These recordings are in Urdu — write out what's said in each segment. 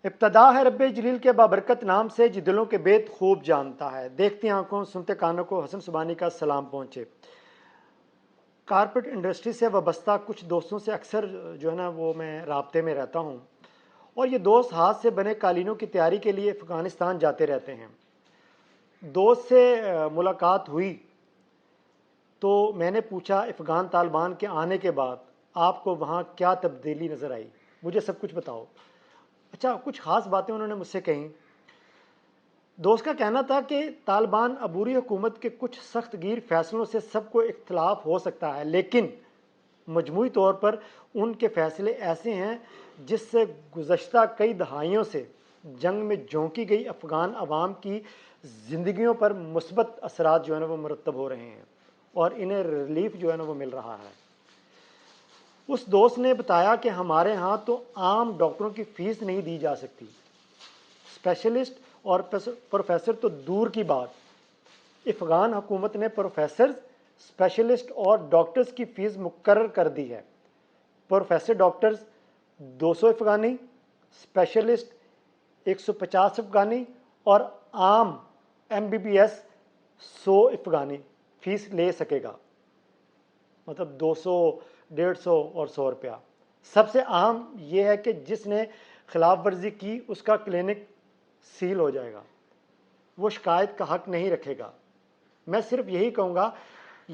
ابتدا ہے رب جلیل کے بابرکت نام سے، جو دلوں کے بیت خوب جانتا ہے، دیکھتی آنکھوں سنتے کانوں کو حسن سبانی کا سلام پہنچے۔ کارپیٹ انڈسٹری سے وابستہ کچھ دوستوں سے اکثر جو ہے نا وہ میں رابطے میں رہتا ہوں، اور یہ دوست ہاتھ سے بنے قالینوں کی تیاری کے لیے افغانستان جاتے رہتے ہیں۔ دوست سے ملاقات ہوئی تو میں نے پوچھا افغان طالبان کے آنے کے بعد آپ کو وہاں کیا تبدیلی نظر آئی، مجھے سب کچھ بتاؤ۔ اچھا، کچھ خاص باتیں انہوں نے مجھ سے کہیں۔ دوست کا کہنا تھا کہ طالبان عبوری حکومت کے کچھ سخت گیر فیصلوں سے سب کو اختلاف ہو سکتا ہے، لیکن مجموعی طور پر ان کے فیصلے ایسے ہیں جس سے گزشتہ کئی دہائیوں سے جنگ میں جھونکی گئی افغان عوام کی زندگیوں پر مثبت اثرات جو ہے نا وہ مرتب ہو رہے ہیں، اور انہیں ریلیف جو ہے نا وہ مل رہا ہے۔ اس دوست نے بتایا کہ ہمارے ہاں تو عام ڈاکٹروں کی فیس نہیں دی جا سکتی، اسپیشلسٹ اور پروفیسر تو دور کی بات، افغان حکومت نے پروفیسر، اسپیشلسٹ اور ڈاکٹرز کی فیس مقرر کر دی ہے۔ Professor doctors 200 Afghani, specialist 150 Afghani اور عام MBBS 100 افغانی فیس لے سکے گا، مطلب 200، 150 اور 100 روپیہ۔ سب سے اہم یہ ہے کہ جس نے خلاف ورزی کی اس کا کلینک سیل ہو جائے گا، وہ شکایت کا حق نہیں رکھے گا۔ میں صرف یہی کہوں گا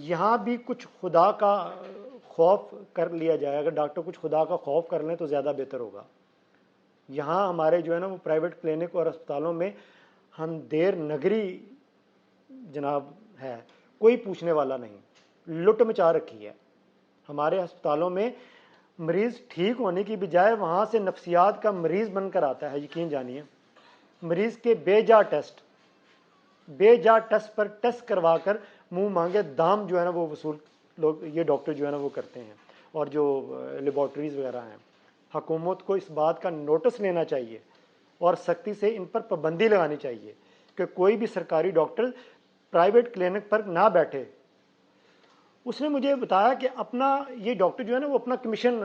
یہاں بھی کچھ خدا کا خوف کر لیا جائے، اگر ڈاکٹر کچھ خدا کا خوف کر لیں تو زیادہ بہتر ہوگا۔ یہاں ہمارے جو ہے نا وہ پرائیویٹ کلینک اور اسپتالوں میں ہم دیر نگری جناب ہے، کوئی پوچھنے والا نہیں، لٹ مچا رکھی ہے۔ ہمارے ہسپتالوں میں مریض ٹھیک ہونے کی بجائے وہاں سے نفسیات کا مریض بن کر آتا ہے، یقین جانیے۔ مریض کے بے جا ٹیسٹ پر ٹیسٹ کروا کر منہ مانگے دام جو ہے نا وہ وصول لوگ یہ ڈاکٹر جو ہے نا وہ کرتے ہیں، اور جو لیبارٹریز وغیرہ ہیں۔ حکومت کو اس بات کا نوٹس لینا چاہیے اور سختی سے ان پر پابندی لگانی چاہیے کہ کوئی بھی سرکاری ڈاکٹر پرائیویٹ کلینک پر نہ بیٹھے۔ اس نے مجھے بتایا کہ اپنا یہ ڈاکٹر جو ہے نا وہ اپنا کمیشن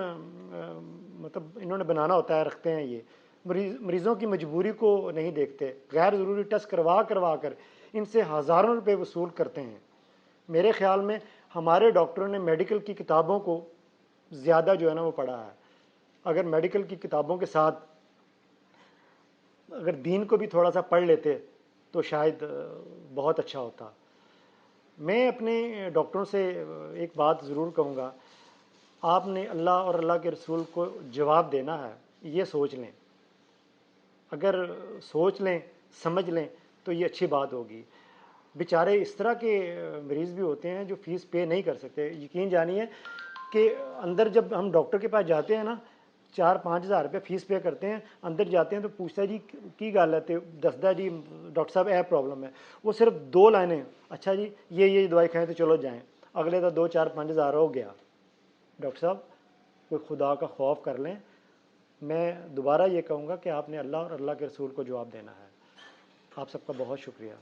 مطلب انہوں نے بنانا ہوتا ہے، رکھتے ہیں، یہ مریضوں کی مجبوری کو نہیں دیکھتے، غیر ضروری ٹیسٹ کروا کر ان سے ہزاروں روپے وصول کرتے ہیں۔ میرے خیال میں ہمارے ڈاکٹروں نے میڈیکل کی کتابوں کو زیادہ جو ہے نا وہ پڑھا ہے۔ اگر میڈیکل کی کتابوں کے ساتھ اگر دین کو بھی تھوڑا سا پڑھ لیتے تو شاید بہت اچھا ہوتا۔ میں اپنے ڈاکٹروں سے ایک بات ضرور کہوں گا، آپ نے اللہ اور اللہ کے رسول کو جواب دینا ہے، یہ سوچ لیں۔ اگر سوچ لیں، سمجھ لیں تو یہ اچھی بات ہوگی۔ بیچارے اس طرح کے مریض بھی ہوتے ہیں جو فیس پے نہیں کر سکتے۔ یقین جانیے کہ اندر جب ہم ڈاکٹر کے پاس جاتے ہیں نا، 4-5 ہزار روپے فیس پے کرتے ہیں، اندر جاتے ہیں تو پوچھتا ہے جی کی گل ہے، دستا جی ڈاکٹر صاحب اے پرابلم ہے، وہ صرف 2 لائنیں، اچھا جی یہ دوائی کھائیں تو چلو جائیں، اگلے کا 2-4-5 ہزار ہو گیا۔ ڈاکٹر صاحب کوئی خدا کا خوف کر لیں۔ میں دوبارہ یہ کہوں گا کہ آپ نے اللہ اور اللہ کے رسول کو جواب دینا ہے۔ آپ سب کا بہت شکریہ۔